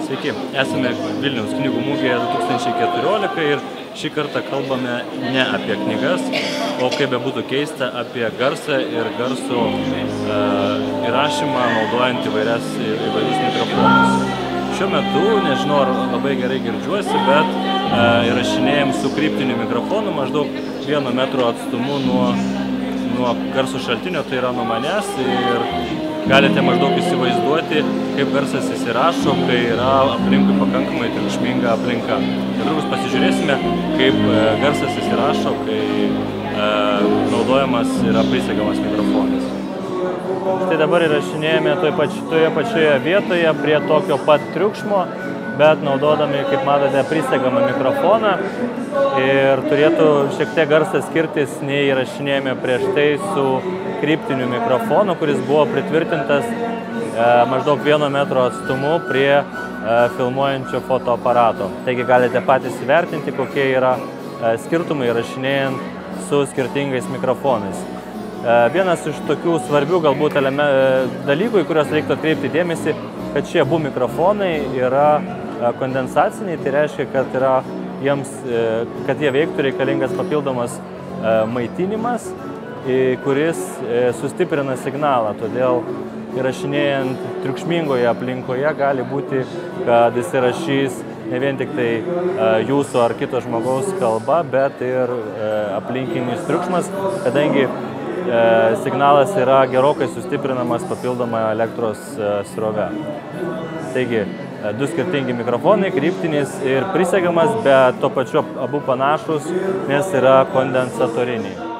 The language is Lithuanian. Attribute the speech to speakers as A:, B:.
A: Sveiki, esame Vilniaus knygų mugėje 2014 ir šį kartą kalbame ne apie knygas, o kaip bebūtų keista, apie garsą ir garso įrašymą naudojant įvairius mikrofonus. Šiuo metu, nežinau ar labai gerai girdžiuosi, bet įrašinėjom su kryptiniu mikrofonu maždaug 1 metro atstumu nuo garso šaltinio, tai yra nuo manęs, ir galite maždaug įsivaizduoti, kaip garsas įsirašo, kai yra aplinkui pakankamai triukšminga aplinka. Netrukus pasižiūrėsime, kaip garsas įsirašo, kai naudojamas yra prisegamas mikrofonas. Štai dabar įrašinėjame toje pačioje vietoje prie tokio pat triukšmo, bet naudodami, kaip matote, prisegamą mikrofoną, ir turėtų šiek tiek garsas skirtis nei įrašinėjame prieš tai su kryptiniu mikrofonu, kuris buvo pritvirtintas maždaug 1 metro atstumu prie filmuojančio fotoaparato. Taigi galite patys įvertinti, kokie yra skirtumai įrašinėjant su skirtingais mikrofonais. Vienas iš tokių svarbių galbūt dalykų, į kuriuos reiktų atkreipti dėmesį, kad šie abu mikrofonai yra kondensaciniai, tai reiškia, kad jie veiktų reikalingas papildomas maitinimas, kuris sustiprina signalą. Todėl įrašinėjant triukšmingoje aplinkoje gali būti, kad jis įrašys ne vien tik tai jūsų ar kito žmogaus kalba, bet ir aplinkinis triukšmas, kadangi signalas yra gerokai sustiprinamas papildoma elektros srove. Taigi, 2 skirtingi mikrofonai, kryptinis ir prisegamas, bet tuo pačiu abu panašus, nes yra kondensatoriniai.